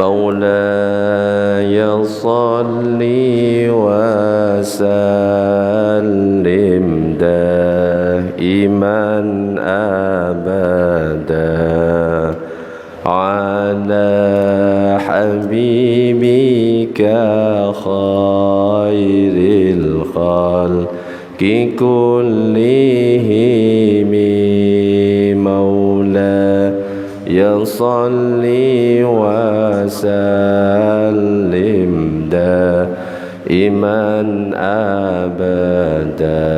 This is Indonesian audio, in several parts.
مولاي صل وسلم دائما أبدا على حبيبك خير الخلق كلهم مولاي صل وسلم دائما أبدا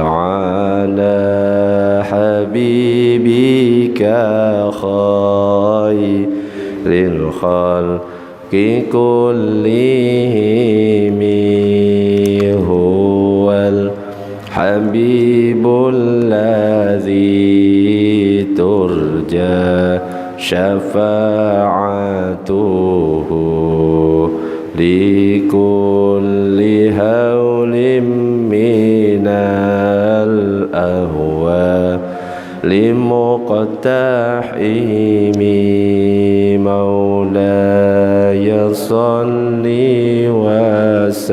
على حبيبك خير الخلق كلهم هو الحبيب الذي ترجى شفاعته لكل هول من الأهوال لمقتحم مولاي صل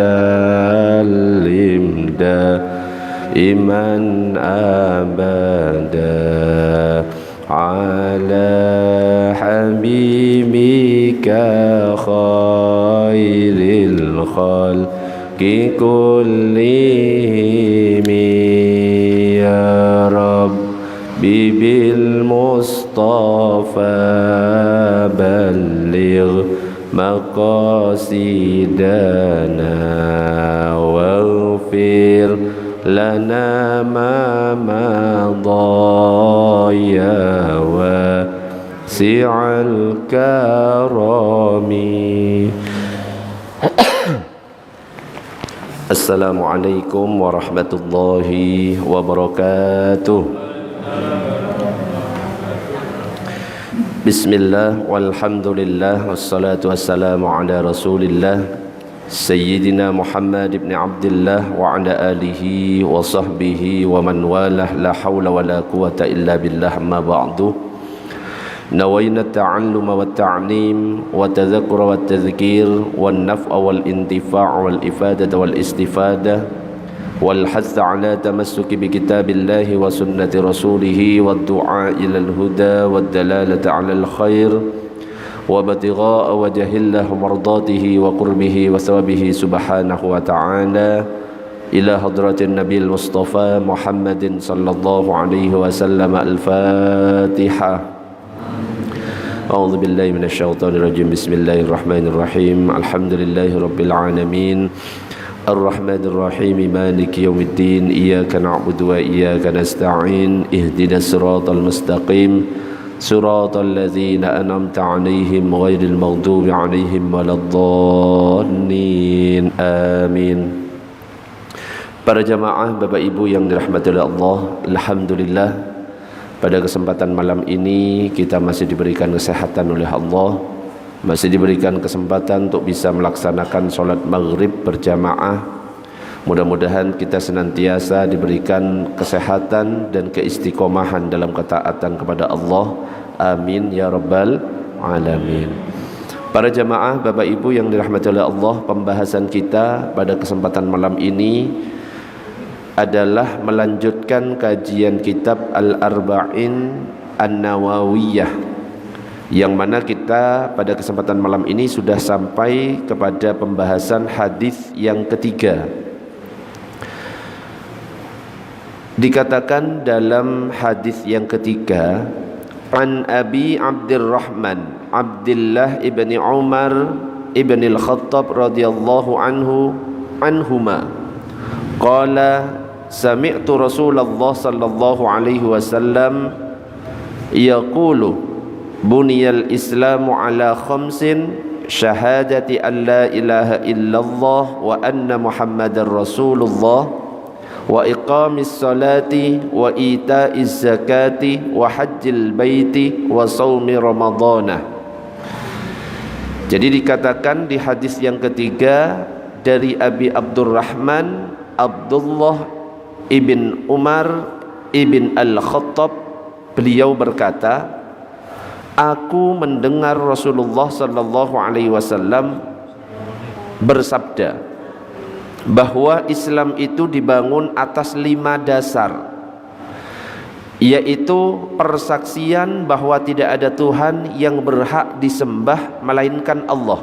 وسلم دائما أبدا على حبيبك خير الخلق كلهم يا ربي بالمصطفى بلغ مقاصدنا واغفر لنا ما مضى يا واسع الكرم. Assalamualaikum warahmatullahi wabarakatuh. Bismillah walhamdulillah wassalatu wassalamu ala rasulillah Sayyidina Muhammad ibn Abdullah wa ala alihi wa sahbihi wa man walah la hawla wa la quwata illa billah amma ba'du. Nawayna ta'alluma wa ta'lim wa tadhakura wa tadhkir wa naf'a wal intifa' wal ifadata wal istifadah wal hatha ala tamassuki bi kitabillahi wa sunnati rasulihi wa du'a ilal huda wa dalalata ala al khair وابتغاء وجه الله مرضاته وقربه وثوابه سبحانه وتعالى إلى حضرة النبي المصطفى محمد صلى الله عليه وسلم. الفاتحة. أعوذ بالله من الشيطان الرجيم. بسم الله الرحمن الرحيم. الحمد لله رب العالمين الرحمن الرحيم مالك يوم الدين إياك نعبد وإياك نستعين اهدنا الصراط المستقيم صراط الذين أنعمت عليهم غير المغضوب عليهم ولا الضالين آمين. Para jamaah Bapak Ibu yang dirahmati oleh Allah, alhamdulillah pada kesempatan malam ini kita masih diberikan kesehatan oleh Allah, masih diberikan kesempatan untuk bisa melaksanakan sholat maghrib berjamaah. Mudah-mudahan kita senantiasa diberikan kesehatan dan keistiqomahan dalam ketaatan kepada Allah. Amin ya rabbal alamin. Para jamaah Bapak Ibu yang dirahmati oleh Allah, pembahasan kita pada kesempatan malam ini adalah melanjutkan kajian kitab Al-Arba'in An-Nawawiyah, yang mana kita pada kesempatan malam ini sudah sampai kepada pembahasan hadis yang ketiga. Dikatakan dalam hadis yang ketiga, an Abi Abdurrahman Abdullah ibni Umar ibni al-Khattab radhiyallahu anhuma qala sami'tu Rasulullah sallallahu alaihi wasallam yaqulu buniyal islamu ala khamsin syahadati an la ilaha illallah wa anna muhammadar rasulullah wa iqamis salati wa ita'iz zakati wa hajjil baiti wa shaumi ramadhana. Jadi dikatakan di hadis yang ketiga dari Abi Abdurrahman Abdullah ibn Umar ibn Al-Khattab, beliau berkata, aku mendengar Rasulullah sallallahu alaihi wasallam bersabda bahwa Islam itu dibangun atas 5 dasar, yaitu persaksian bahwa tidak ada Tuhan yang berhak disembah melainkan Allah.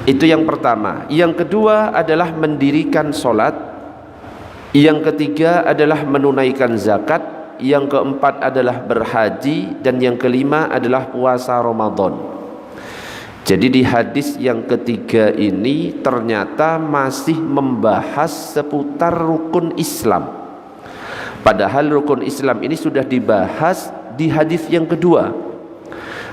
Itu yang pertama. Yang kedua adalah mendirikan sholat. Yang ketiga adalah menunaikan zakat. Yang keempat adalah berhaji. Dan yang kelima adalah puasa Ramadan. Jadi di hadis yang ketiga ini ternyata masih membahas seputar rukun Islam. Padahal rukun Islam ini sudah dibahas di hadis yang kedua.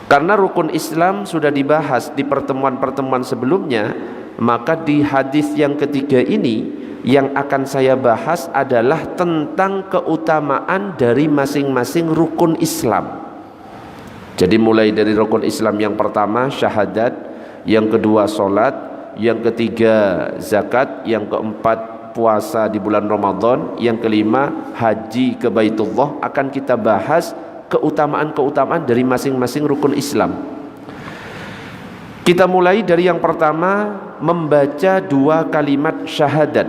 Karena rukun Islam sudah dibahas di pertemuan-pertemuan sebelumnya, maka di hadis yang ketiga ini yang akan saya bahas adalah tentang keutamaan dari masing-masing rukun Islam. Jadi mulai dari rukun Islam yang pertama syahadat, yang kedua sholat, yang ketiga zakat, yang keempat puasa di bulan Ramadan, yang kelima haji ke Baitullah, akan kita bahas keutamaan-keutamaan dari masing-masing rukun Islam. Kita mulai dari yang pertama, membaca 2 kalimat syahadat.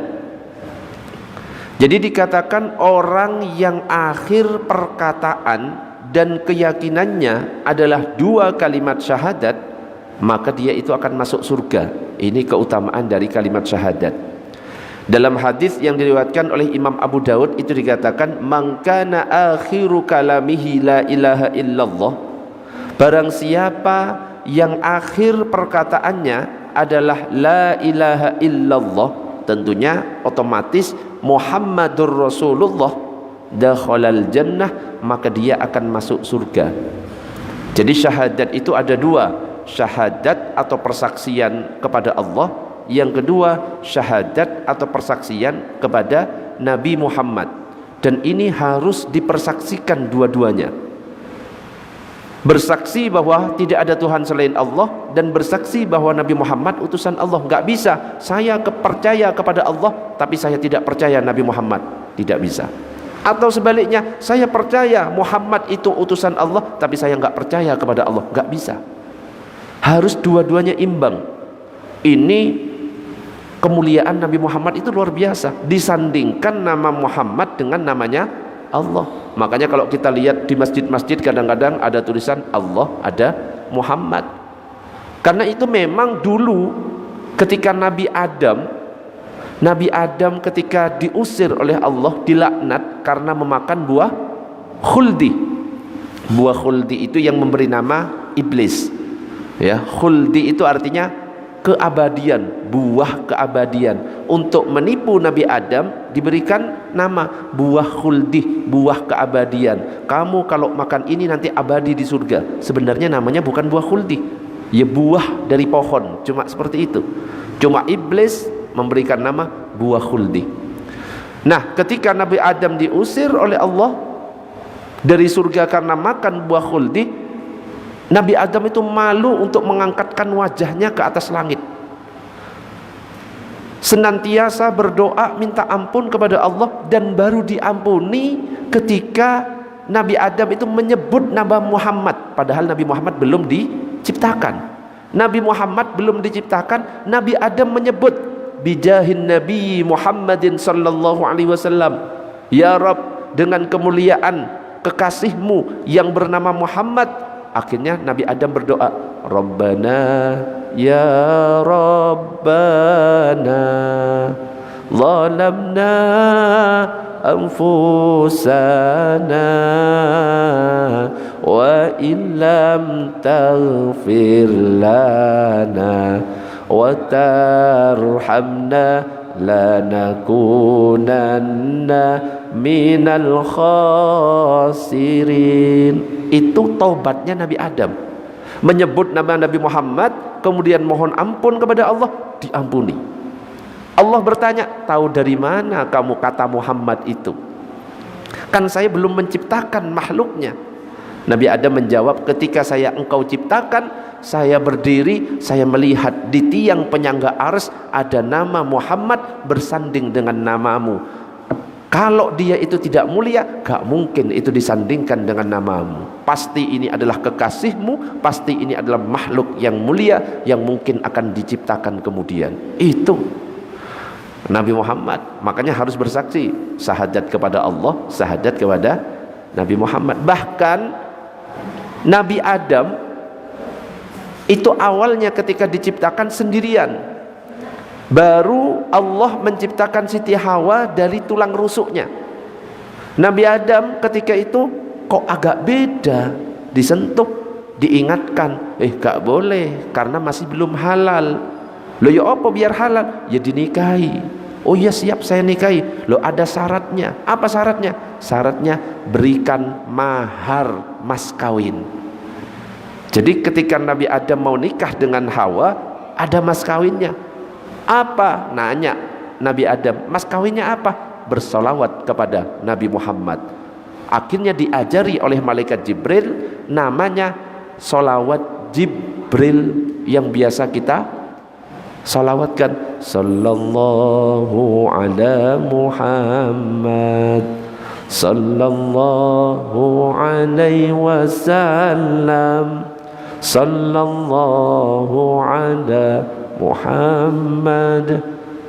Jadi dikatakan orang yang akhir perkataan dan keyakinannya adalah 2 kalimat syahadat, maka dia itu akan masuk surga. Ini keutamaan dari kalimat syahadat. Dalam hadis yang diriwayatkan oleh Imam Abu Daud itu dikatakan, man kana akhiru kalamihi la ilaha illallah, barang siapa yang akhir perkataannya adalah la ilaha illallah, tentunya otomatis Muhammadur Rasulullah, dakhalal jannah, maka dia akan masuk surga. Jadi syahadat itu ada 2, syahadat atau persaksian kepada Allah, yang kedua syahadat atau persaksian kepada Nabi Muhammad. Dan ini harus dipersaksikan dua-duanya. Bersaksi bahwa tidak ada Tuhan selain Allah dan bersaksi bahwa Nabi Muhammad utusan Allah. Enggak bisa saya percaya kepada Allah tapi saya tidak percaya Nabi Muhammad, tidak bisa. Atau sebaliknya, saya percaya Muhammad itu utusan Allah tapi saya enggak percaya kepada Allah, enggak bisa. Harus dua-duanya imbang. Ini kemuliaan Nabi Muhammad itu luar biasa, disandingkan nama Muhammad dengan namanya Allah. Makanya kalau kita lihat di masjid-masjid kadang-kadang ada tulisan Allah, ada Muhammad. Karena itu memang dulu ketika Nabi Adam ketika diusir oleh Allah, dilaknat karena memakan buah khuldi. Buah khuldi itu yang memberi nama iblis. Ya, khuldi itu artinya keabadian, buah keabadian. Untuk menipu Nabi Adam diberikan nama buah khuldi, buah keabadian. Kamu kalau makan ini nanti abadi di surga. Sebenarnya namanya bukan buah khuldi, ya buah dari pohon, cuma seperti itu. Cuma iblis memberikan nama buah khuldi. Nah, ketika Nabi Adam diusir oleh Allah dari surga karena makan buah khuldi, Nabi Adam itu malu untuk mengangkatkan wajahnya ke atas langit. Senantiasa berdoa minta ampun kepada Allah, dan baru diampuni ketika Nabi Adam itu menyebut nama Muhammad, padahal Nabi Muhammad belum diciptakan. Nabi Muhammad belum diciptakan, Nabi Adam menyebut bijahin Nabi Muhammadin sallallahu alaihi wasallam, ya Rabb, dengan kemuliaan kekasihmu yang bernama Muhammad. Akhirnya Nabi Adam berdoa, Rabbana ya Rabbana zalamna anfusana wa illam taghfir lana wa tarhamna lanakunanna minal khasirin. Itu taubatnya Nabi Adam, menyebut nama Nabi Muhammad, kemudian mohon ampun kepada Allah, diampuni. Allah bertanya, tahu dari mana kamu kata Muhammad itu? Kan saya belum menciptakan makhluknya. Nabi Adam menjawab, ketika engkau ciptakan, saya berdiri, saya melihat di tiang penyangga arsy ada nama Muhammad bersanding dengan namamu. Kalau dia itu tidak mulia, gak mungkin itu disandingkan dengan namamu. Pasti ini adalah kekasihmu, pasti ini adalah makhluk yang mulia yang mungkin akan diciptakan kemudian. Itu Nabi Muhammad. Makanya harus bersaksi, syahadat kepada Allah, syahadat kepada Nabi Muhammad. Bahkan Nabi Adam itu awalnya ketika diciptakan sendirian. Baru Allah menciptakan Siti Hawa dari tulang rusuknya. Nabi Adam ketika itu kok agak beda, disentuh, diingatkan, gak boleh karena masih belum halal. Loh ya apa biar halal? Ya dinikahi. Oh ya siap saya nikahi. Loh ada syaratnya. Apa syaratnya? Syaratnya berikan mahar mas kawin. Jadi ketika Nabi Adam mau nikah dengan Hawa, ada mas kawinnya. Apa? Nanya Nabi Adam, mas kawinnya apa? Bersolawat kepada Nabi Muhammad. Akhirnya diajari oleh malaikat Jibril, namanya solawat Jibril yang biasa kita solawatkan. Sallallahu ala Muhammad, sallallahu alaihi wasallam, sallallahu ala Muhammad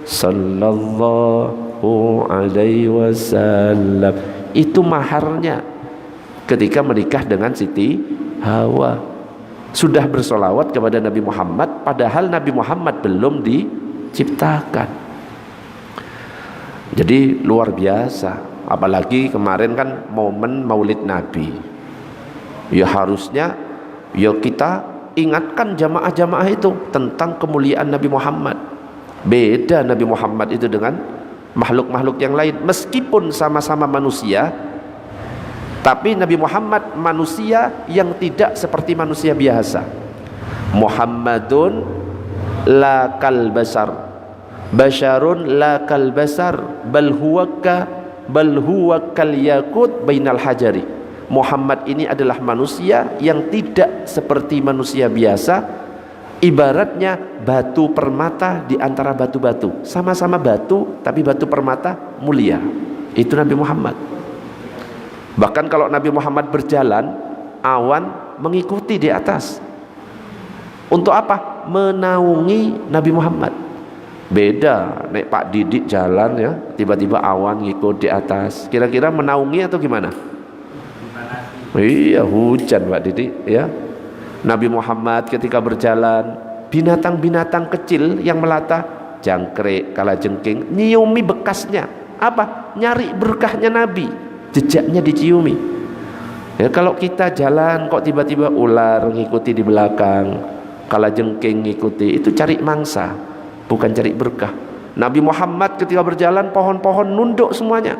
sallallahu alaihi wasallam. Itu maharnya ketika menikah dengan Siti Hawa. Sudah bersolawat kepada Nabi Muhammad, padahal Nabi Muhammad belum diciptakan. Jadi luar biasa. Apalagi kemarin kan momen Maulid Nabi. Ya harusnya ya kita ingatkan jamaah-jamaah itu tentang kemuliaan Nabi Muhammad. Beda Nabi Muhammad itu dengan makhluk-makhluk yang lain. Meskipun sama-sama manusia, tapi Nabi Muhammad manusia yang tidak seperti manusia biasa. Muhammadun la kal basar, basyarun la kal basar, bal huwa kal yakut bainal hajari. Muhammad ini adalah manusia yang tidak seperti manusia biasa. Ibaratnya batu permata di antara batu-batu. Sama-sama batu, tapi batu permata mulia. Itu Nabi Muhammad. Bahkan kalau Nabi Muhammad berjalan, awan mengikuti di atas. Untuk apa? Menaungi Nabi Muhammad. Beda nek Pak Didik jalan ya, tiba-tiba awan ngikut di atas. Kira-kira menaungi atau gimana? Iya, hujan Pak Didi ya. Nabi Muhammad ketika berjalan, binatang-binatang kecil yang melata, jangkrik, kalajengking, nyiumi bekasnya. Apa? Nyari berkahnya Nabi, jejaknya diciumi. Ya, kalau kita jalan kok tiba-tiba ular ngikuti di belakang, kalajengking ngikuti, itu cari mangsa, bukan cari berkah. Nabi Muhammad ketika berjalan, pohon-pohon nunduk semuanya.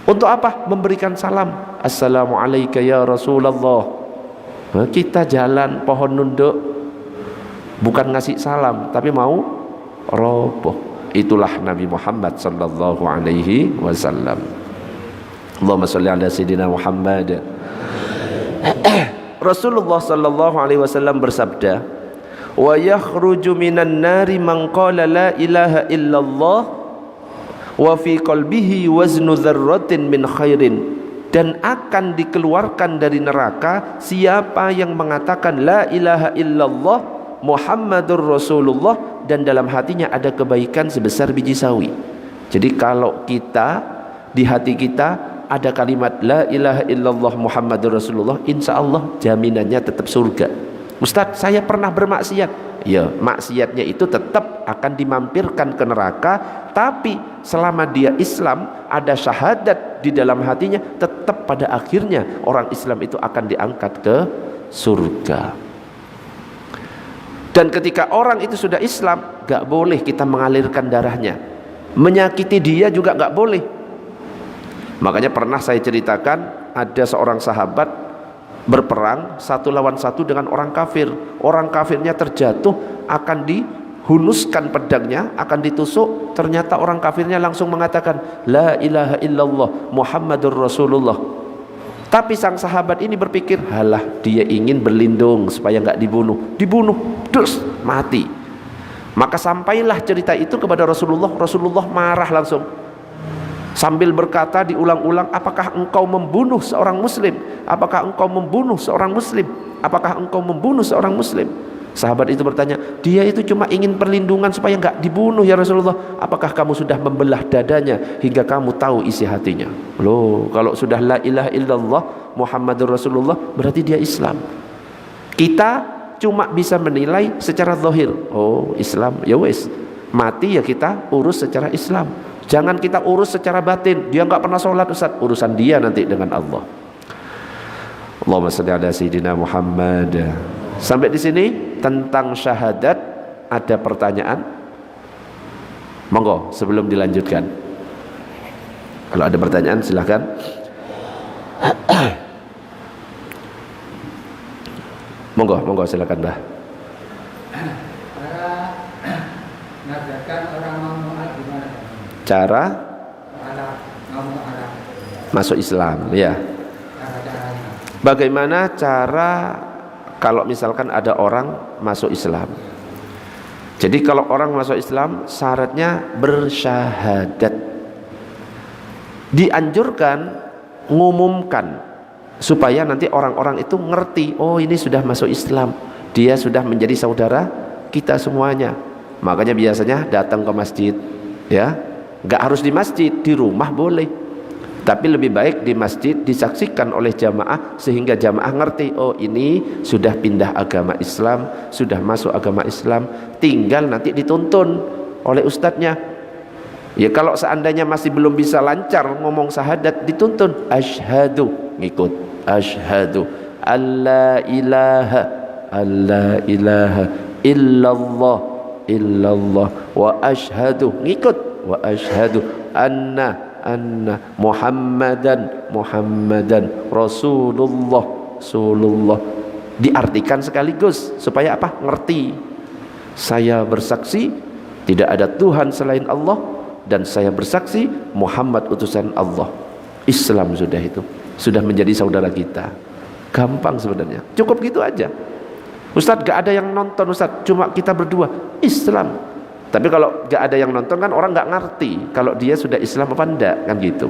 Untuk apa? Memberikan salam. Assalamualaikum ya Rasulullah. Nah, kita jalan, pohon nunduk, bukan ngasih salam, tapi mau roboh. Itulah Nabi Muhammad sallallahu alaihi wasallam. Allahumma shalli ala sayyidina Muhammad. Rasulullah sallallahu alaihi wasallam bersabda, "Wa yakhruju minan nari man qala la ilaha illallah wa fi qalbihi waznu dzarratin min khairin." Dan akan dikeluarkan dari neraka siapa yang mengatakan la ilaha illallah Muhammadur Rasulullah dan dalam hatinya ada kebaikan sebesar biji sawi. Jadi kalau kita di hati kita ada kalimat la ilaha illallah Muhammadur Rasulullah, insya Allah jaminannya tetap surga. Ustadz, saya pernah bermaksiat. Ya, maksiatnya itu tetap akan dimampirkan ke neraka, tapi selama dia Islam, ada syahadat di dalam hatinya, tetap pada akhirnya orang Islam itu akan diangkat ke surga. Dan ketika orang itu sudah Islam, gak boleh kita mengalirkan darahnya, menyakiti dia juga gak boleh. Makanya pernah saya ceritakan, ada seorang sahabat berperang 1 lawan 1 dengan orang kafir. Orang kafirnya terjatuh, akan dihunuskan pedangnya, akan ditusuk. Ternyata orang kafirnya langsung mengatakan la ilaha illallah Muhammadur Rasulullah. Tapi sang sahabat ini berpikir, halah, dia ingin berlindung supaya nggak dibunuh, terus mati. Maka sampailah cerita itu kepada Rasulullah. Rasulullah marah langsung. Sambil berkata diulang-ulang, apakah engkau membunuh seorang muslim? Apakah engkau membunuh seorang muslim? Apakah engkau membunuh seorang muslim? Sahabat itu bertanya, dia itu cuma ingin perlindungan supaya enggak dibunuh ya Rasulullah. Apakah kamu sudah membelah dadanya hingga kamu tahu isi hatinya? Loh, kalau sudah la ilaha illallah Muhammadur Rasulullah berarti dia Islam. Kita cuma bisa menilai secara zahir. Oh, Islam, ya wes. Mati ya kita urus secara Islam. Jangan kita urus secara batin. Dia enggak pernah sholat Ustaz, urusan dia nanti dengan Allah. Allahumma shalli ala sayyidina Muhammad. Sampai di sini tentang syahadat ada pertanyaan? Monggo sebelum dilanjutkan. Kalau ada pertanyaan silahkan. Monggo silakan Mbah. Cara masuk Islam, ya. Bagaimana cara kalau misalkan ada orang masuk Islam? Jadi kalau orang masuk Islam syaratnya bersyahadat. Dianjurkan ngumumkan supaya nanti orang-orang itu ngerti, oh ini sudah masuk Islam, dia sudah menjadi saudara kita semuanya. Makanya biasanya datang ke masjid, ya. Nggak harus di masjid, di rumah boleh. Tapi lebih baik di masjid disaksikan oleh jamaah sehingga jamaah ngerti, oh ini sudah pindah agama Islam, sudah masuk agama Islam, tinggal nanti dituntun oleh ustadznya. Ya kalau seandainya masih belum bisa lancar ngomong syahadat, dituntun asyhadu, ngikut asyhadu alla ilaha illallah wa asyhadu, ngikut wa asyhadu anna Muhammadan Rasulullah. Diartikan sekaligus supaya apa? Ngerti. Saya bersaksi tidak ada Tuhan selain Allah dan saya bersaksi Muhammad utusan Allah. Islam sudah itu, sudah menjadi saudara kita. Gampang sebenarnya. Cukup gitu aja. Ustadz gak ada yang nonton Ustadz, cuma kita berdua Islam. Tapi kalau gak ada yang nonton kan orang gak ngerti kalau dia sudah Islam apa enggak, kan gitu.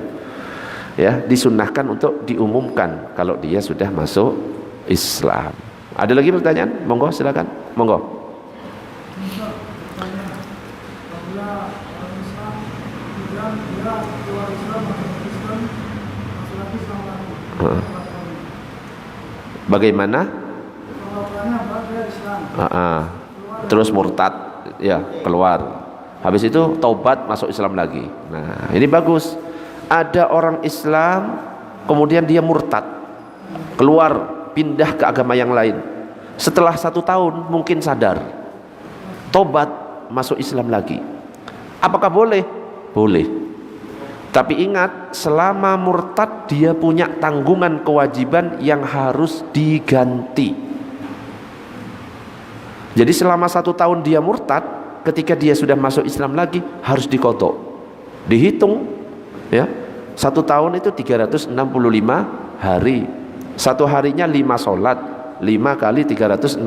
Ya, disunnahkan untuk diumumkan kalau dia sudah masuk Islam. Ada lagi pertanyaan? Monggo silakan. Monggo. Bagaimana? Terus murtad, ya keluar, habis itu taubat masuk Islam lagi. Nah ini bagus. Ada orang Islam kemudian dia murtad, keluar pindah ke agama yang lain, setelah 1 tahun mungkin sadar, taubat masuk Islam lagi. Apakah boleh? Boleh. Tapi ingat, selama murtad dia punya tanggungan kewajiban yang harus diganti. Jadi selama 1 tahun dia murtad, ketika dia sudah masuk Islam lagi harus diqadha. Dihitung, ya. 1 tahun itu 365 hari. 1 harinya 5 sholat, 5 kali 365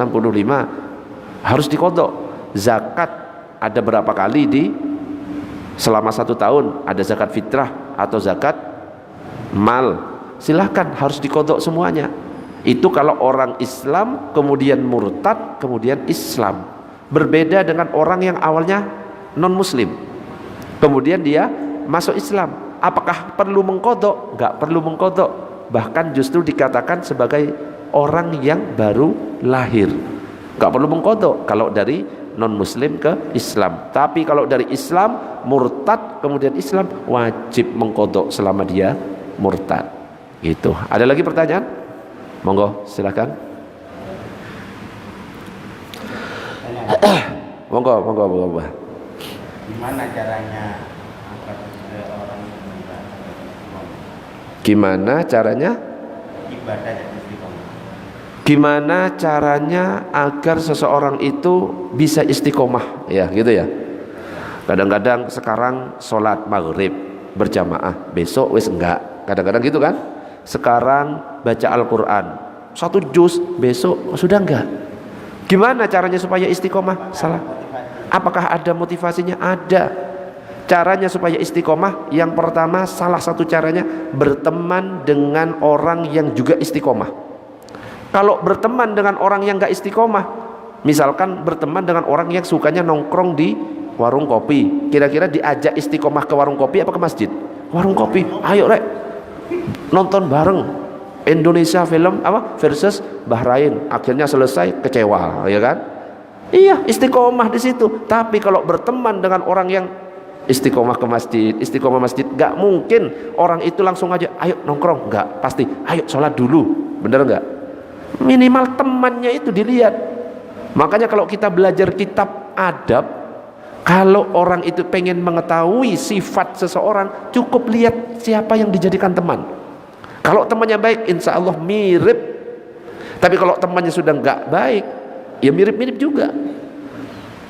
harus diqadha. Zakat ada berapa kali selama 1 tahun? Ada zakat fitrah atau zakat mal. Silahkan, harus diqadha semuanya. Itu kalau orang Islam kemudian murtad kemudian Islam. Berbeda dengan orang yang awalnya non muslim kemudian dia masuk Islam. Apakah perlu mengqadha? Enggak perlu mengqadha. Bahkan justru dikatakan sebagai orang yang baru lahir. Enggak perlu mengqadha kalau dari non muslim ke Islam. Tapi kalau dari Islam murtad kemudian Islam, wajib mengqadha selama dia murtad. Gitu. Ada lagi pertanyaan? Monggo silakan. Monggo. Gimana caranya orang Gimana caranya? Ibadah dan istiqomah. Gimana caranya agar seseorang itu bisa istiqomah, ya gitu ya. Kadang-kadang sekarang sholat maghrib berjamaah, besok wis enggak. Kadang-kadang gitu kan. Sekarang baca Al-Quran 1 juz, besok sudah enggak. Gimana caranya supaya istiqomah? Salah. Apakah ada motivasinya? Ada. Caranya supaya istiqomah, yang pertama, salah satu caranya berteman dengan orang yang juga istiqomah. Kalau berteman dengan orang yang gak istiqomah, misalkan berteman dengan orang yang sukanya nongkrong di warung kopi, kira-kira diajak istiqomah ke warung kopi apa ke masjid? Warung kopi. Ayo rek, nonton bareng Indonesia film apa versus Bahrain, akhirnya selesai kecewa, ya kan? Iya, istiqomah di situ. Tapi kalau berteman dengan orang yang istiqomah ke masjid, istiqomah masjid, gak mungkin orang itu langsung aja ayo nongkrong, gak, pasti ayo sholat dulu, bener gak? Minimal temannya itu dilihat. Makanya kalau kita belajar kitab adab, kalau orang itu pengen mengetahui sifat seseorang, cukup lihat siapa yang dijadikan teman. Kalau temannya baik, insya Allah mirip. Tapi kalau temannya sudah nggak baik, ya mirip-mirip juga.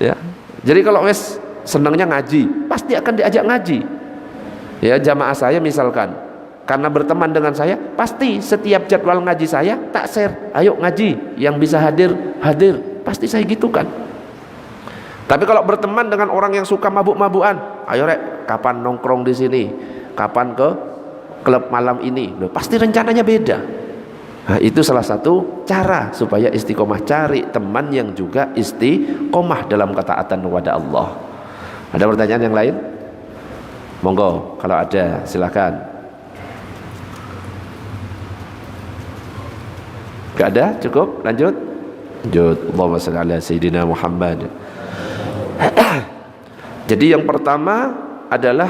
Ya, jadi kalau wes senangnya ngaji, pasti akan diajak ngaji. Ya, jamaah saya misalkan, karena berteman dengan saya, pasti setiap jadwal ngaji saya tak share, ayo ngaji, yang bisa hadir, hadir, pasti saya gitukan. Tapi kalau berteman dengan orang yang suka mabuk-mabukan, ayo rek, kapan nongkrong di sini, kapan ke klub malam ini, loh, pasti rencananya beda. Nah, itu salah satu cara supaya istiqomah, cari teman yang juga istiqomah dalam ketaatan kepada Allah. Ada pertanyaan yang lain? Monggo, kalau ada silakan. Gak ada? Cukup? Lanjut? Lanjut. Allahumma shalli ala sayyidina Muhammad. Jadi yang pertama adalah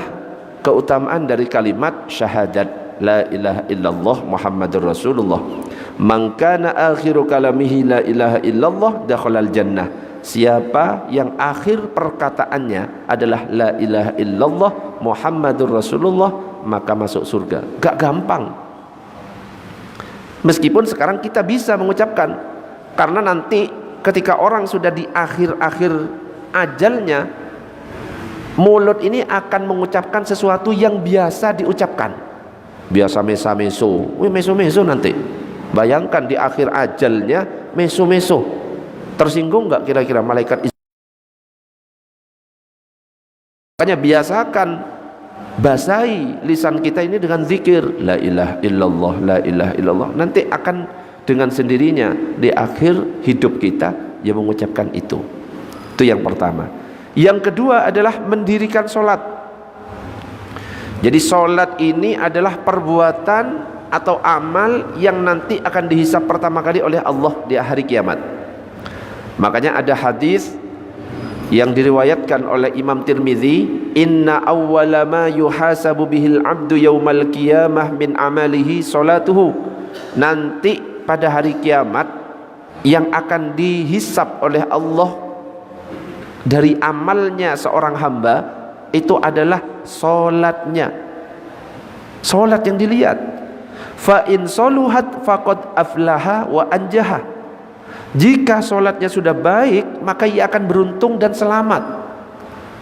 keutamaan dari kalimat syahadat la ilaha illallah Muhammadur Rasulullah. Man kana akhiru kalamihi la ilaha illallah dakhalal jannah. Siapa yang akhir perkataannya adalah la ilaha illallah Muhammadur Rasulullah, maka masuk surga. Gak gampang. Meskipun sekarang kita bisa mengucapkan, karena nanti ketika orang sudah di akhir-akhir ajalnya, mulut ini akan mengucapkan sesuatu yang biasa diucapkan. Biasa mesa-meso, meso-meso nanti. Bayangkan di akhir ajalnya meso-meso. Tersinggung nggak kira-kira malaikat? Makanya biasakan basahi lisan kita ini dengan zikir la ilaha illallah, la ilaha illallah. Nanti akan dengan sendirinya di akhir hidup kita yang mengucapkan itu. Itu yang pertama. Yang kedua adalah mendirikan sholat. Jadi sholat ini adalah perbuatan atau amal yang nanti akan dihisab pertama kali oleh Allah di hari kiamat. Makanya ada hadis yang diriwayatkan oleh Imam Tirmizi, inna awwala ma yuhasabu bihil abdu yaumal qiyamah min amalihi salatuhu. Nanti pada hari kiamat yang akan dihisab oleh Allah dari amalnya seorang hamba itu adalah salatnya. Salat yang dilihat. Fa in saluhat faqad aflaha wa anjaha. Jika sholatnya sudah baik, maka ia akan beruntung dan selamat.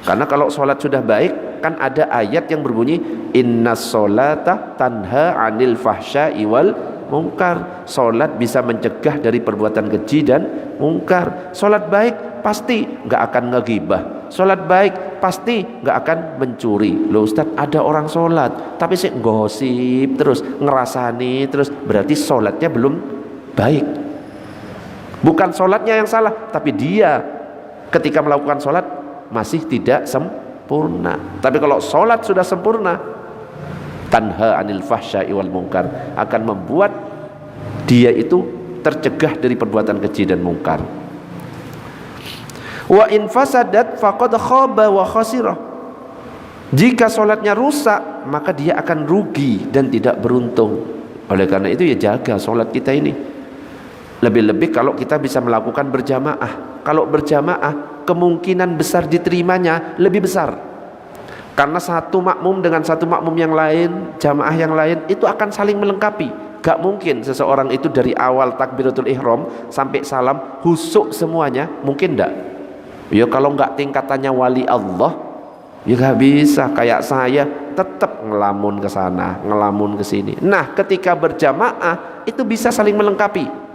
Karena kalau sholat sudah baik, kan ada ayat yang berbunyi innas sholata tanha anil fahsya'i wal munkar. Sholat bisa mencegah dari perbuatan keji dan mungkar. Sholat baik pasti nggak akan ngegibah. Sholat baik pasti nggak akan mencuri. Loh Ustaz, ada orang sholat tapi sih gosip terus, ngerasani terus, berarti sholatnya belum baik. Bukan sholatnya yang salah, tapi dia ketika melakukan sholat masih tidak sempurna. Tapi kalau sholat sudah sempurna, tanha anil fahsya'i wal munkar, akan membuat dia itu tercegah dari perbuatan keji dan mungkar. Wa in fasadat faqad khaba wa khasira. Jika sholatnya rusak, maka dia akan rugi dan tidak beruntung. Oleh karena itu ya jaga sholat kita ini. Lebih-lebih kalau kita bisa melakukan berjamaah. Kalau berjamaah kemungkinan besar diterimanya lebih besar. Karena satu makmum dengan satu makmum yang lain, jamaah yang lain itu akan saling melengkapi. Gak mungkin seseorang itu dari awal takbiratul ihram sampai salam husuk semuanya, mungkin enggak? Ya kalau enggak tingkatannya wali Allah, ya gak bisa. Kayak saya tetap ngelamun ke sana, ngelamun ke sini. Nah, ketika berjamaah itu bisa saling melengkapi.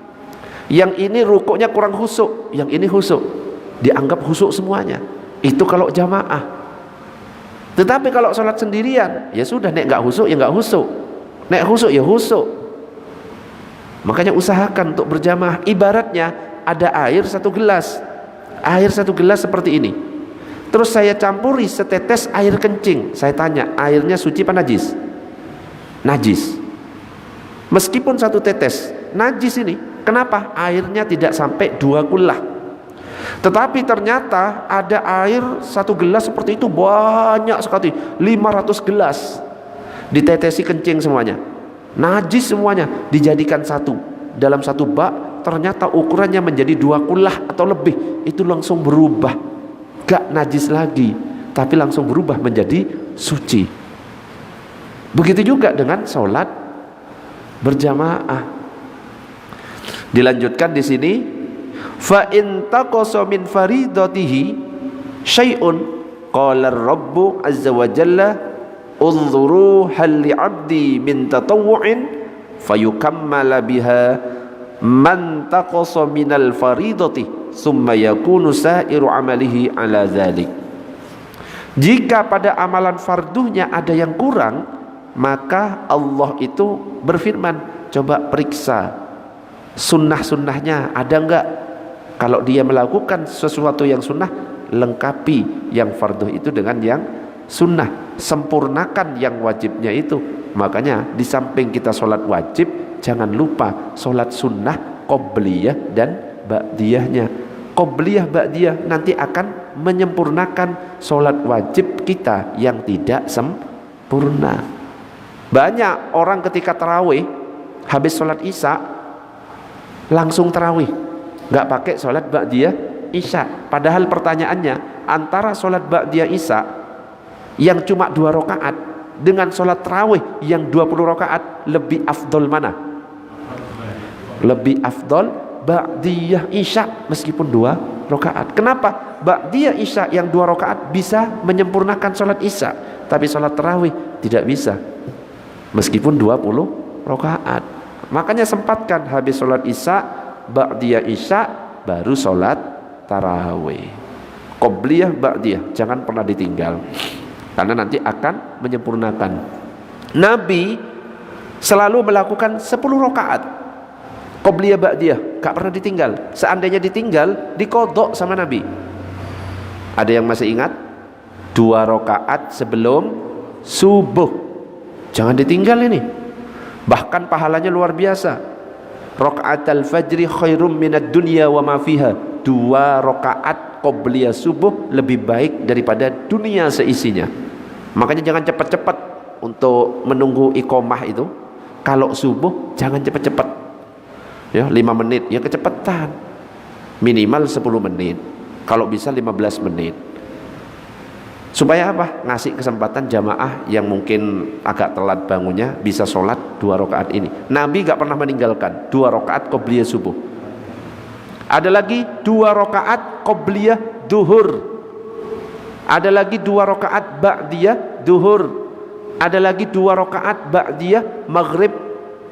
Yang ini rukuknya kurang husuk, yang ini husuk, dianggap husuk semuanya. Itu kalau jamaah. Tetapi kalau sholat sendirian, ya sudah, nek nggak husuk ya nggak husuk, nek husuk ya husuk. Makanya usahakan untuk berjamaah. Ibaratnya ada air satu gelas seperti ini, terus saya campuri setetes air kencing. Saya tanya, airnya suci apa najis? Najis. Meskipun satu tetes najis ini, kenapa airnya tidak sampai 2 kullah? Tetapi ternyata ada air satu gelas seperti itu banyak sekali, 500 gelas ditetesi kencing semuanya, najis semuanya, dijadikan satu dalam satu bak. Ternyata ukurannya menjadi 2 kullah atau lebih. Itu langsung berubah, gak najis lagi, tapi langsung berubah menjadi suci. Begitu juga dengan sholat berjamaah. Dilanjutkan di sini, fa in taqasa min faridatihi syai'un qala ar-rabbu azza wa jalla unzuru hal li'abdi min tatawwu'in fayukammala biha man taqasa minal faridati summa yakunu sa'iru amalihi ala dzalik. Jika pada amalan fardunya ada yang kurang, maka Allah itu berfirman, coba periksa sunnah-sunnahnya ada enggak. Kalau dia melakukan sesuatu yang sunnah, lengkapi yang fardu itu dengan yang sunnah, sempurnakan yang wajibnya itu. Makanya di samping kita sholat wajib, jangan lupa sholat sunnah qobliyah dan ba'diyahnya. Qobliyah ba'diyah nanti akan menyempurnakan sholat wajib kita yang tidak sempurna. Banyak orang ketika tarawih, habis sholat isya langsung tarawih, gak pakai sholat ba'diyah isya. Padahal pertanyaannya, antara sholat ba'diyah isya yang cuma 2 rakaat dengan sholat tarawih yang 20 rakaat, lebih afdol mana? Lebih afdol ba'diyah isya meskipun 2 rakaat. Kenapa? Ba'diyah isya yang 2 rakaat bisa menyempurnakan sholat isya, tapi sholat tarawih tidak bisa meskipun 20 rakaat. Makanya sempatkan habis sholat isya, ba'diyah isya, baru sholat tarawih. Qobliyah ba'diyah jangan pernah ditinggal, karena nanti akan menyempurnakan. Nabi selalu melakukan 10 rakaat qobliyah ba'diyah, gak pernah ditinggal. Seandainya ditinggal, dikodok sama Nabi. Ada yang masih ingat? 2 rakaat sebelum subuh, jangan ditinggal ini. Bahkan pahalanya luar biasa. Rakaatul fajri khairum minad dunya wa ma fiha. 2 rakaat qobliyah subuh lebih baik daripada dunia seisinya. Makanya jangan cepat-cepat untuk menunggu iqomah itu. Kalau subuh jangan cepat-cepat, ya 5 menit ya kecepatan, minimal 10 menit, kalau bisa 15 menit. Supaya apa? Ngasih kesempatan jamaah yang mungkin agak telat bangunnya bisa sholat 2 rakaat ini. Nabi gak pernah meninggalkan 2 rakaat qobliyah subuh. Ada lagi 2 rakaat qobliyah duhur. Ada lagi 2 rakaat ba'diyah duhur. Ada lagi 2 rakaat ba'diyah maghrib.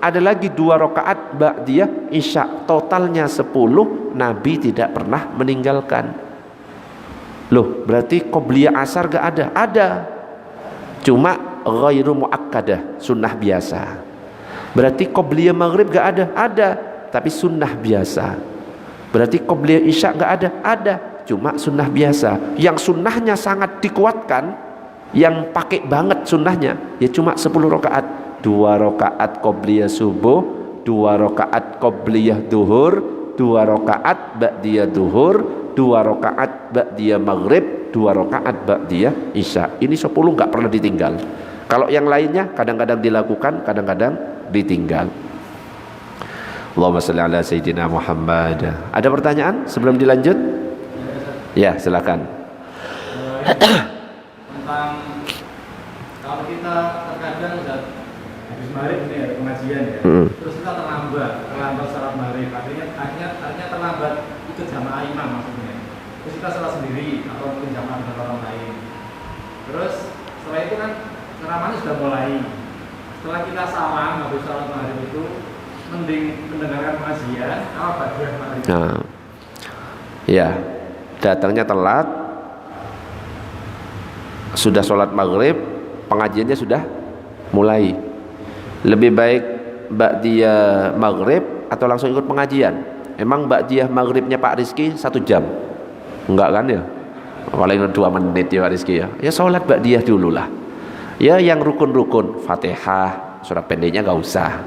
Ada lagi 2 rakaat ba'diyah isya. Totalnya 10. Nabi tidak pernah meninggalkan. Loh, berarti qobliyah asar gak ada? Ada, cuma ghairu muakkadah, sunnah biasa. Berarti qobliyah maghrib gak ada? Ada, tapi sunnah biasa. Berarti qobliyah isya gak ada? Ada, cuma sunnah biasa. Yang sunnahnya sangat dikuatkan, yang pakai banget sunnahnya, ya cuma 10 rakaat. 2 rakaat qobliyah subuh, 2 rakaat qobliyah duhur, 2 rakaat ba'diyah duhur, 2 rakaat ba'diyah maghrib, 2 rakaat ba'diyah isya. Ini 10 gak pernah ditinggal. Kalau yang lainnya kadang-kadang dilakukan, kadang-kadang ditinggal. Allahumma shalli ala sayyidina Muhammad. Ada pertanyaan sebelum dilanjut? Ya, silakan. Tentang kalau kita terkadang habis maghrib ini ya pengajian ya, terus kita terlambat salat maghrib, artinya terlambat ikut jamaah imam maksudnya. Terus kita salat sendiri atau mungkin jamaah dengan orang lain. Terus setelah itu kan ceramahnya sudah mulai. Setelah kita salam habis salat maghrib itu, mending mendengarkan pengajian apa ba'diyah maghrib? Nah, ya, datangnya telat, sudah sholat maghrib, pengajiannya sudah mulai. Lebih baik ba'diyah maghrib atau langsung ikut pengajian? Emang ba'diyah maghribnya Pak Rizky 1 jam? Enggak kan ya? Paling 2 menit ya Pak Rizky ya. Ya sholat ba'diyah dulu lah. Ya yang rukun-rukun, Fatihah, surat pendeknya enggak usah.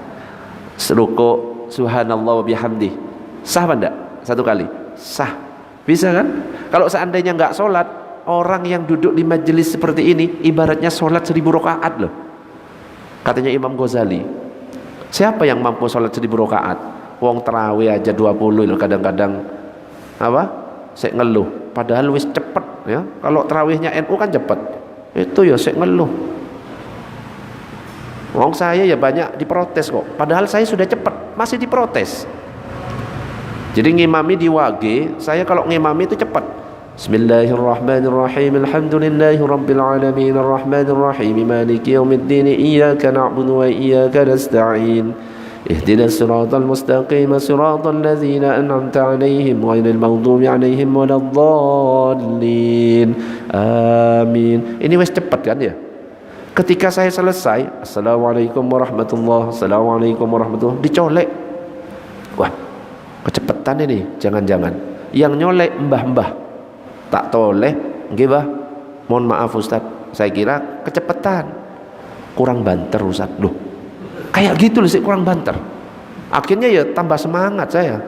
Ruku, subhanallah wa bihamdi. Sah apa enggak? 1 kali? Sah. Bisa kan? Kalau seandainya enggak sholat, orang yang duduk di majelis seperti ini ibaratnya sholat 1000 rakaat loh. Katanya Imam Ghazali, siapa yang mampu sholat 1000 rakaat? Wong terawih aja 20 loh kadang-kadang apa? Sek ngeluh. Padahal wis cepet ya. Kalau terawihnya NU kan cepet. Itu ya sek ngeluh. Wong saya ya banyak diprotes kok. Padahal saya sudah cepet, masih diprotes. Jadi ngimami di wage, saya kalau ngimami itu cepat. Bismillahirrahmanirrahim. Alhamdulillahirabbil alamin arrahmanir rahim maliki yaumiddin iyyaka na'budu wa iyyaka nasta'in. Ihdinas siratal mustaqim siratal ladzina an'amta 'alaihim ghairil maghdubi 'alaihim waladdallin. Amin. Ini wis cepat kan ya? Ketika saya selesai, assalamualaikum warahmatullahi, assalamualaikum warahmatullahi, dicolek. Wah, kecepetan ini, jangan-jangan yang nyolek mbah-mbah tak toleh nggih Mbah, mohon maaf Ustaz, saya kira kecepetan, kurang banter Ustaz. Loh kayak gitu loh sih, kurang banter. Akhirnya ya tambah semangat saya.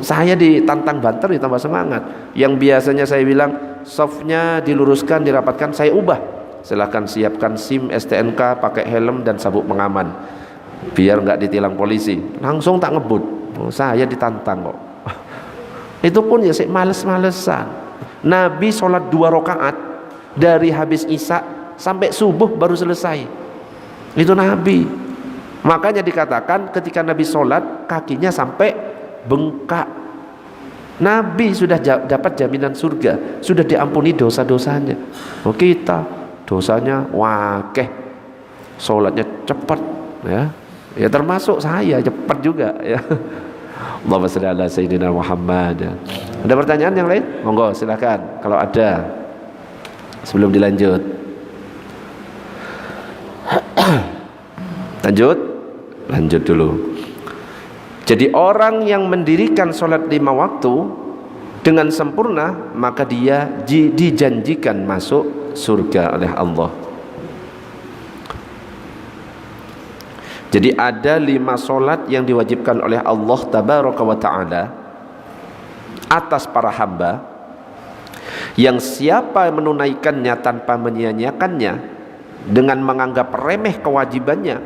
Saya ditantang banter ya tambah semangat. Yang biasanya saya bilang softnya diluruskan, dirapatkan, saya ubah. Silahkan siapkan SIM, STNK, pakai helm dan sabuk pengaman biar nggak ditilang polisi. Langsung tak ngebut. Saya ditantang kok. Itu pun ya saya males-malesan. Nabi sholat 2 rakaat dari habis isya sampai subuh baru selesai. Itu Nabi. Makanya dikatakan ketika Nabi sholat kakinya sampai bengkak. Nabi sudah dapat jaminan surga, sudah diampuni dosa-dosanya. Oh kita dosanya wakeh, sholatnya cepat ya. Ya termasuk saya cepat juga ya. Allahumma shalli ala sayyidina Muhammad. Ada pertanyaan yang lain? Monggo silakan kalau ada sebelum dilanjut. Lanjut dulu. Jadi orang yang mendirikan sholat 5 waktu dengan sempurna, maka dia dijanjikan masuk surga oleh Allah. Jadi ada 5 solat yang diwajibkan oleh Allah Tabaraka wa Ta'ala atas para hamba, yang siapa menunaikannya tanpa menyia-nyiakannya dengan menganggap remeh kewajibannya,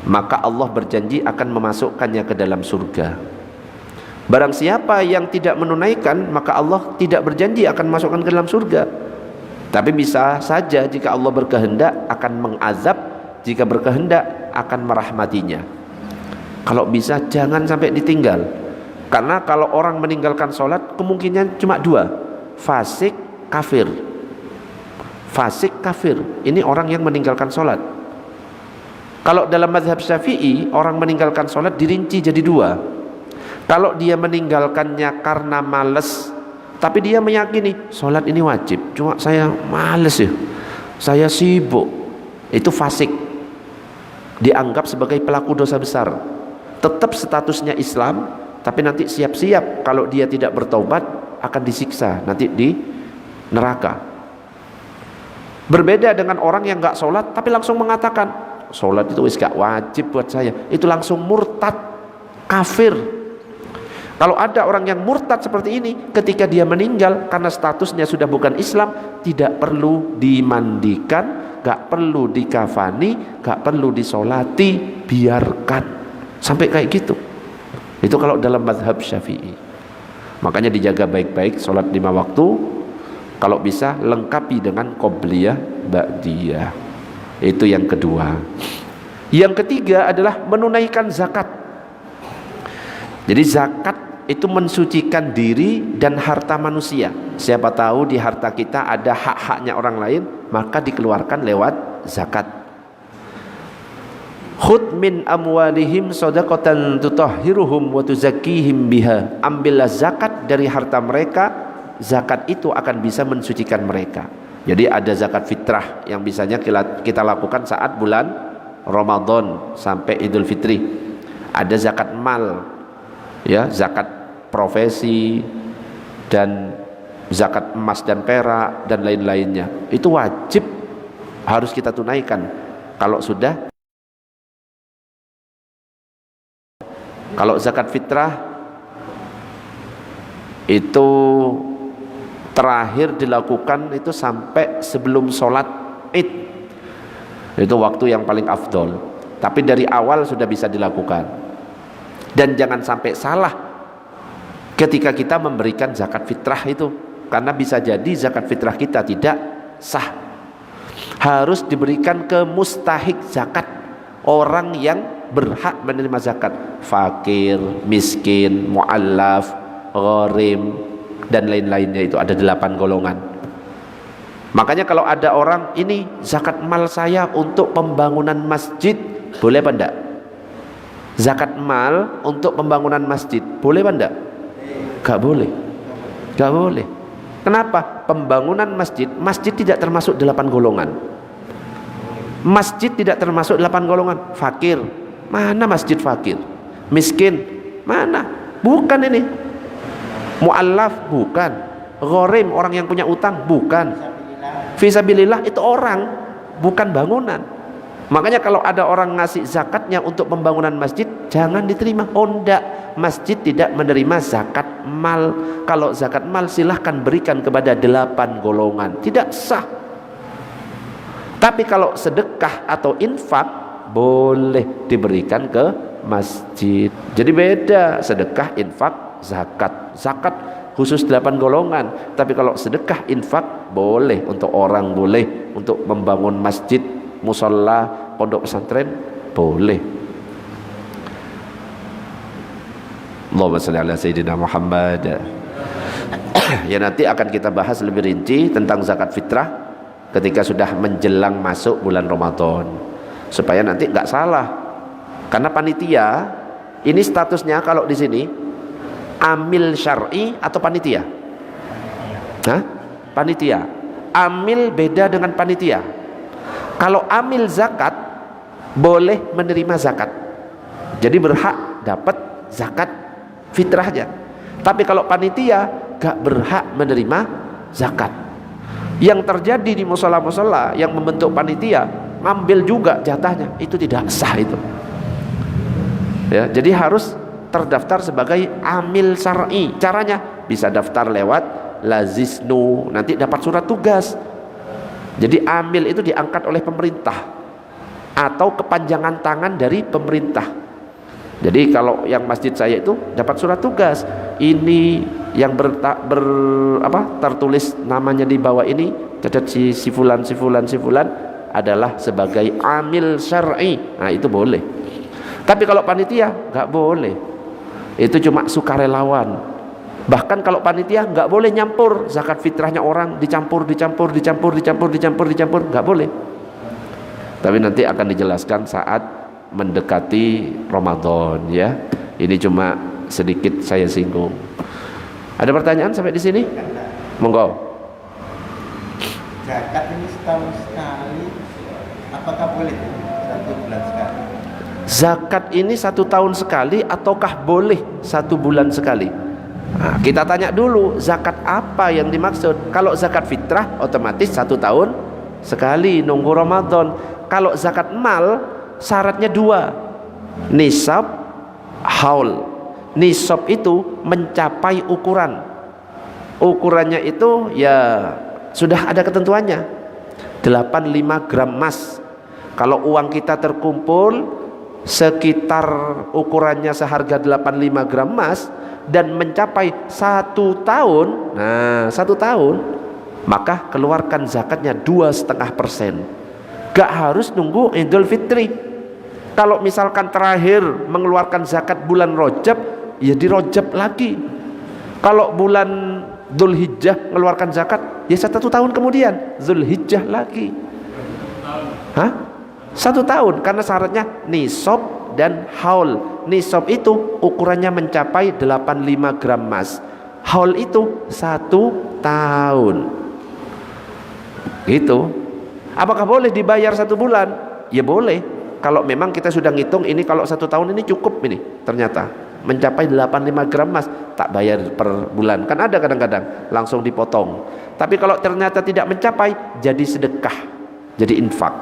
maka Allah berjanji akan memasukkannya ke dalam surga. Barang siapa yang tidak menunaikan, maka Allah tidak berjanji akan masukkan ke dalam surga. Tapi bisa saja jika Allah berkehendak akan mengazab, jika berkehendak akan merahmatinya. Kalau bisa jangan sampai ditinggal. Karena kalau orang meninggalkan sholat kemungkinan cuma 2, fasik, kafir. Fasik, kafir. Ini orang yang meninggalkan sholat. Kalau dalam mazhab Syafi'i, orang meninggalkan sholat dirinci jadi 2. Kalau dia meninggalkannya karena males, tapi dia meyakini sholat ini wajib, cuma saya males ya, saya sibuk, itu fasik, dianggap sebagai pelaku dosa besar. Tetap statusnya Islam, tapi nanti siap-siap kalau dia tidak bertaubat akan disiksa nanti di neraka. Berbeda dengan orang yang gak sholat tapi langsung mengatakan sholat itu wis gak wajib buat saya, itu langsung murtad, kafir. Kalau ada orang yang murtad seperti ini, ketika dia meninggal karena statusnya sudah bukan Islam, tidak perlu dimandikan, gak perlu dikafani, gak perlu disolati, biarkan sampai kayak gitu. Itu kalau dalam mazhab Syafi'i. Makanya dijaga baik-baik sholat 5 waktu. Kalau bisa lengkapi dengan qobliyah, ba'diyah. Itu yang kedua. Yang ketiga adalah menunaikan zakat. Jadi zakat itu mensucikan diri dan harta manusia. Siapa tahu di harta kita ada hak-haknya orang lain, maka dikeluarkan lewat zakat. Khudh min amwalihim shadaqatan tutahhiruhum wa tuzakkihim biha. Ambillah zakat dari harta mereka, zakat itu akan bisa mensucikan mereka. Jadi ada zakat fitrah yang bisanya kita lakukan saat bulan Ramadan sampai Idul Fitri. Ada zakat mal, ya, zakat profesi dan zakat emas dan perak dan lain-lainnya. Itu wajib harus kita tunaikan. Kalau zakat fitrah itu terakhir dilakukan itu sampai sebelum sholat Id. Itu waktu yang paling afdol. Tapi dari awal sudah bisa dilakukan. Dan jangan sampai salah ketika kita memberikan zakat fitrah itu, karena bisa jadi zakat fitrah kita tidak sah. Harus diberikan ke mustahik zakat, orang yang berhak menerima zakat, fakir, miskin, mu'allaf, gharim, dan lain-lainnya. Itu ada 8 golongan. Makanya kalau ada orang, ini zakat mal saya untuk pembangunan masjid, boleh apa enggak? Zakat mal untuk pembangunan masjid, boleh apa enggak? Gak boleh. Gak boleh. Kenapa? Pembangunan masjid tidak termasuk 8 golongan. Masjid tidak termasuk 8 golongan. Fakir, mana masjid fakir? Miskin, mana? Bukan ini. Mu'allaf, bukan. Gharim, orang yang punya utang, bukan. Fisabilillah itu orang, bukan bangunan. Makanya kalau ada orang ngasih zakatnya untuk pembangunan masjid, jangan diterima. Oh enggak, masjid tidak menerima zakat mal. Kalau zakat mal silahkan berikan kepada 8 golongan, tidak sah. Tapi kalau sedekah atau infak boleh diberikan ke masjid. Jadi beda sedekah, infak, zakat. Zakat khusus 8 golongan. Tapi kalau sedekah, infak boleh untuk orang, boleh untuk membangun masjid, musalla, pondok pesantren, boleh. Allahumma shalli ala sayyidina Muhammad. Ya, nanti akan kita bahas lebih rinci tentang zakat fitrah ketika sudah menjelang masuk bulan Ramadan, supaya nanti nggak salah. Karena panitia ini statusnya kalau di sini amil syar'i atau panitia? Hah? Panitia. Amil beda dengan panitia. Kalau amil zakat boleh menerima zakat, jadi berhak dapat zakat fitrahnya. Tapi kalau panitia gak berhak menerima zakat. Yang terjadi di mushola-mushola yang membentuk panitia ngambil juga jatahnya, itu tidak sah itu. Ya, jadi harus terdaftar sebagai amil syar'i. Caranya bisa daftar lewat Lazisnu, nanti dapat surat tugas. Jadi amil itu diangkat oleh pemerintah atau kepanjangan tangan dari pemerintah. Jadi kalau yang masjid saya itu dapat surat tugas, ini yang tertulis namanya di bawah ini, catat si fulan adalah sebagai amil syar'i. Nah itu boleh. Tapi kalau panitia nggak boleh. Itu cuma sukarelawan. Bahkan kalau panitia nggak boleh nyampur zakat fitrahnya orang, dicampur, nggak boleh. Tapi nanti akan dijelaskan saat mendekati Ramadan, ya. Ini cuma sedikit saya singgung. Ada pertanyaan sampai di sini? Monggo. Zakat ini setahun sekali, apakah boleh 1 bulan sekali? Zakat ini 1 tahun sekali ataukah boleh 1 bulan sekali? Nah, kita tanya dulu zakat apa yang dimaksud. Kalau zakat fitrah otomatis 1 tahun sekali, nunggu Ramadan. Kalau zakat mal syaratnya 2, nisab, haul. Nisab itu mencapai ukuran. Ukurannya itu ya sudah ada ketentuannya, 85 gram emas. Kalau uang kita terkumpul sekitar ukurannya seharga 85 gram emas dan mencapai 1 tahun, nah 1 tahun, maka keluarkan zakatnya 2,5%. Gak harus nunggu Idul Fitri. Kalau misalkan terakhir mengeluarkan zakat bulan Rajab, ya di Rajab lagi. Kalau bulan Dzulhijjah mengeluarkan zakat, ya 1 tahun kemudian Dzulhijjah lagi. Hah? 1 tahun, karena syaratnya nisab dan haul. Nisab itu ukurannya mencapai 85 gram emas. Haul itu 1 tahun. Gitu. Apakah boleh dibayar 1 bulan? Ya boleh. Kalau memang kita sudah ngitung ini, kalau 1 tahun ini cukup ini, ternyata mencapai 85 gram emas, tak bayar per bulan. Kan ada kadang-kadang langsung dipotong. Tapi kalau ternyata tidak mencapai, jadi sedekah, jadi infak.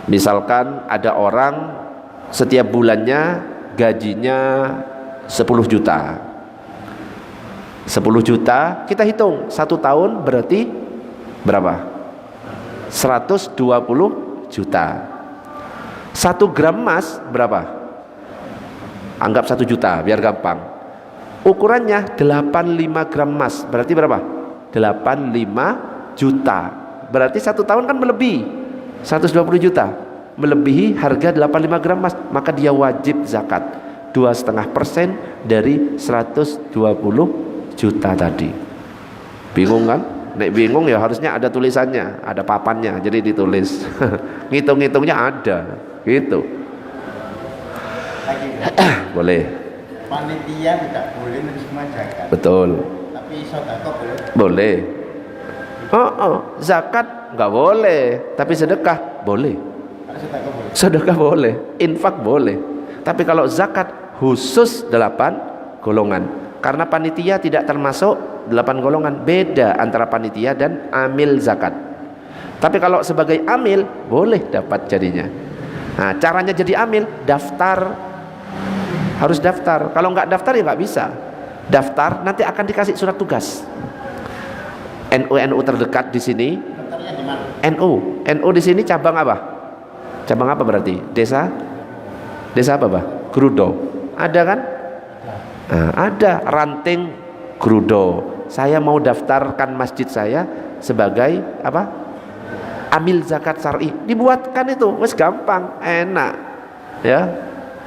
Misalkan ada orang setiap bulannya gajinya 10 juta. 10 juta kita hitung 1 tahun berarti berapa? 120 juta. 1 gram emas berapa? Anggap 1 juta biar gampang. Ukurannya 85 gram emas berarti berapa? 85 juta. Berarti 1 tahun kan melebihi 120 juta, melebihi harga 85 gram emas, maka dia wajib zakat 2,5% dari 120 juta tadi. Bingung kan? Nek bingung ya harusnya ada tulisannya, ada papannya, jadi ditulis. Ngitung-ngitungnya ada, gitu. Boleh. Panitia tidak boleh menerima zakat. Betul. Tapi sedekah boleh. Boleh. Zakat nggak boleh, tapi sedekah boleh. Sedekah boleh. Sedekah boleh, infak boleh. Tapi kalau zakat khusus 8 golongan. Karena panitia tidak termasuk 8 golongan. Beda antara panitia dan amil zakat. Tapi kalau sebagai amil boleh dapat jadinya. Nah, caranya jadi amil, daftar. Harus daftar. Kalau nggak daftar ya nggak bisa. Daftar, nanti akan dikasih surat tugas. NU terdekat di sini. Daftarnya di mana? NU di sini cabang apa? Cabang apa berarti? Desa apa, Bah? Grudo. Ada kan? Nah, ada ranting Grudo. Saya mau daftarkan masjid saya sebagai apa? Amil zakat syar'i. Dibuatkan itu, wes gampang, enak. Ya.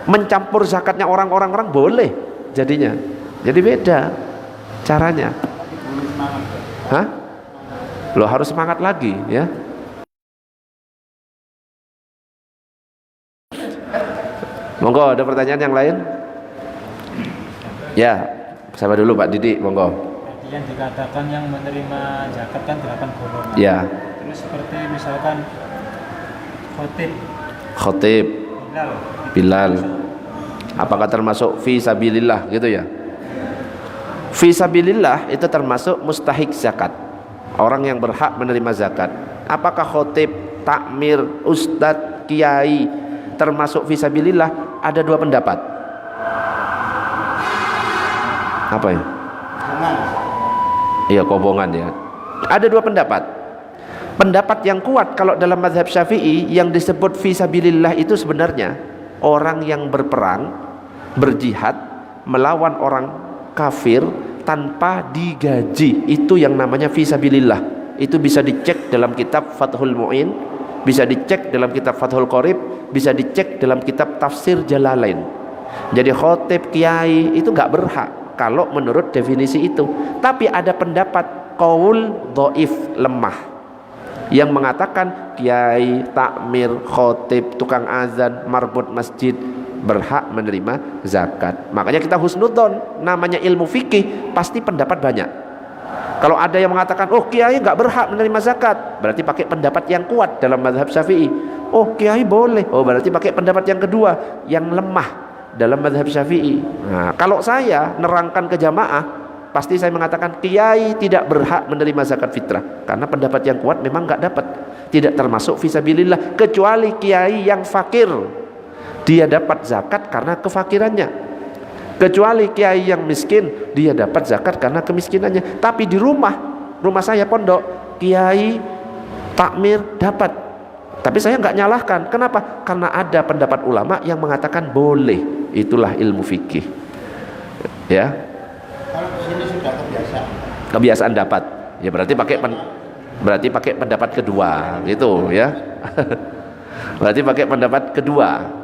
Mencampur zakatnya orang boleh jadinya. Jadi beda caranya. Hah? Lo harus semangat lagi ya. Monggo, ada pertanyaan yang lain? Ya, siapa dulu Pak Didi, monggo. Yang dikatakan yang menerima zakat kan 8 golongan. Ya. Terus seperti misalkan Khotib, Bilal. Apakah termasuk fi sabilillah gitu ya? Fi sabilillah itu termasuk mustahik zakat. Orang yang berhak menerima zakat. Apakah khotib, takmir, ustadz, kiai termasuk fi sabilillah? Ada 2 pendapat. Apa ya? Iya, kobongan ya. Ada 2 pendapat. Pendapat yang kuat kalau dalam mazhab Syafi'i yang disebut fi sabilillah itu sebenarnya orang yang berperang, berjihad melawan orang kafir tanpa digaji, itu yang namanya fi sabilillah. Itu bisa dicek dalam kitab Fathul Mu'in, bisa dicek dalam kitab Fathul Qorib, bisa dicek dalam kitab Tafsir Jalalain. Jadi khotib, kiai itu nggak berhak kalau menurut definisi itu. Tapi ada pendapat qaul dhaif, lemah, yang mengatakan kiai, takmir, khotib, tukang azan, marbut masjid berhak menerima zakat. Makanya kita husnudzon, namanya ilmu fikih pasti pendapat banyak. Kalau ada yang mengatakan oh kiai nggak berhak menerima zakat, berarti pakai pendapat yang kuat dalam mazhab Syafi'i. Oh kiai boleh, oh berarti pakai pendapat yang kedua yang lemah dalam mazhab Syafi'i. Nah, kalau saya nerangkan ke jamaah, pasti saya mengatakan kiai tidak berhak menerima zakat fitrah, karena pendapat yang kuat memang nggak dapat, tidak termasuk fisabilillah, kecuali kiai yang fakir, dia dapat zakat karena kefakirannya. Kecuali kiai yang miskin, dia dapat zakat karena kemiskinannya. Tapi di rumah saya pondok, kiai, takmir dapat. Tapi saya nggak nyalahkan. Kenapa? Karena ada pendapat ulama yang mengatakan boleh. Itulah ilmu fikih. Ya. Kalau di sini sudah Kebiasaan dapat. Ya berarti pakai pendapat kedua, gitu ya. Berarti pakai pendapat kedua.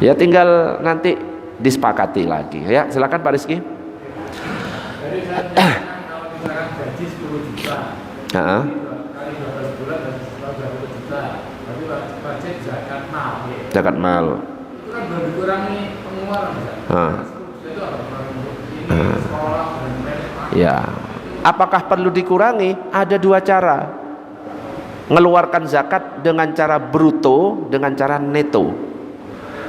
Ya tinggal nanti disepakati lagi ya. Silakan Pak Rizky. Jadi kalau misalkan gaji 10 juta kali 12 bulan dan 20 juta, berarti wajib zakat mal. Zakat mal Itu kan belum dikurangi pengeluaran. 10 juta itu apa? Sekolah dan lain-lain. Ya. Apakah perlu dikurangi? Ada dua cara. Ngeluarkan zakat dengan cara bruto, dengan cara neto.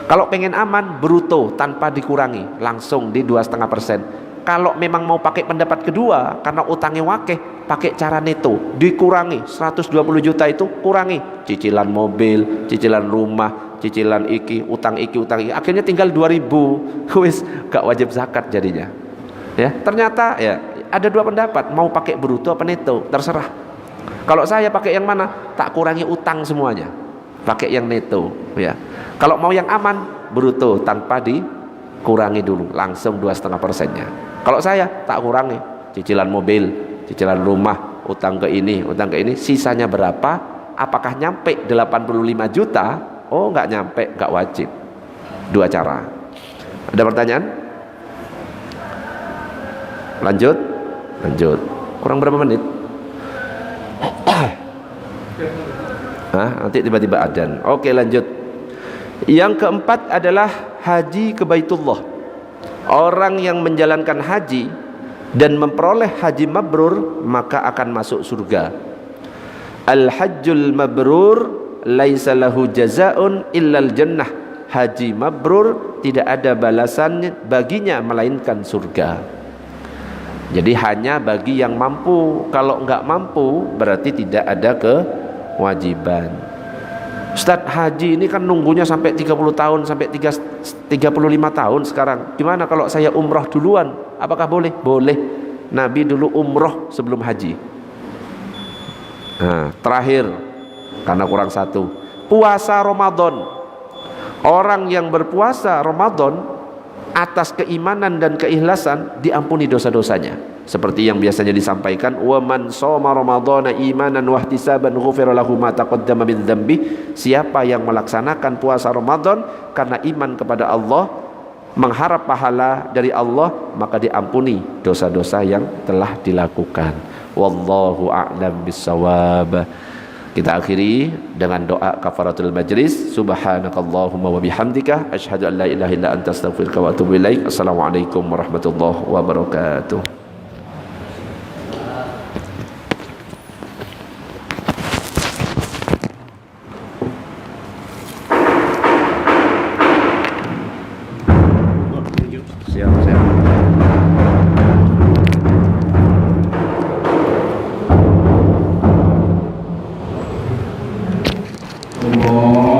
Kalau pengen aman, bruto tanpa dikurangi, langsung di 2,5%. Kalau memang mau pakai pendapat kedua, karena utangnya wakeh, pakai cara neto, dikurangi 120 juta itu kurangi cicilan mobil, cicilan rumah, cicilan utang iki, akhirnya tinggal 2.000, wis gak wajib zakat jadinya. Ya, ternyata ya ada dua pendapat, mau pakai bruto apa neto, terserah. Kalau saya pakai yang mana? Tak kurangi utang semuanya, pakai yang neto. Ya, kalau mau yang aman, bruto tanpa dikurangi dulu, langsung 2,5%-nya. Kalau saya tak kurangi cicilan mobil, cicilan rumah, utang ke ini, sisanya berapa? Apakah nyampe 85 juta? Oh, nggak nyampe, nggak wajib. Dua cara. Ada pertanyaan? Lanjut. Kurang berapa menit? Nanti tiba-tiba adzan. Oke, lanjut. Yang keempat adalah haji ke Baitullah. Orang yang menjalankan haji dan memperoleh haji mabrur maka akan masuk surga. Al-hajjul mabrur laisa lahu jazaa'un illal jannah. Haji mabrur tidak ada balasan baginya melainkan surga. Jadi hanya bagi yang mampu. Kalau enggak mampu berarti tidak ada kewajiban. Ustadz, haji ini kan nunggunya sampai 30 tahun sampai 35 tahun sekarang. Gimana kalau saya umroh duluan? Apakah boleh? Boleh. Nabi dulu umroh sebelum haji. Nah, terakhir karena kurang satu, puasa Ramadan. Orang yang berpuasa Ramadan atas keimanan dan keikhlasan diampuni dosa-dosanya. Seperti yang biasanya disampaikan, wa man shoma ramadhana imanan wa ihtisaban ghufira lahu ma taqaddama min dzambi. Siapa yang melaksanakan puasa Ramadan karena iman kepada Allah, mengharap pahala dari Allah, maka diampuni dosa-dosa yang telah dilakukan. Wallahu a'lam bissawab. Kita akhiri dengan doa kafaratul majlis. Subhanakallahumma wa bihamdika asyhadu an la ilaha illa anta astaghfiruka wa atubu ilaik. Assalamualaikum warahmatullahi wabarakatuh. Allah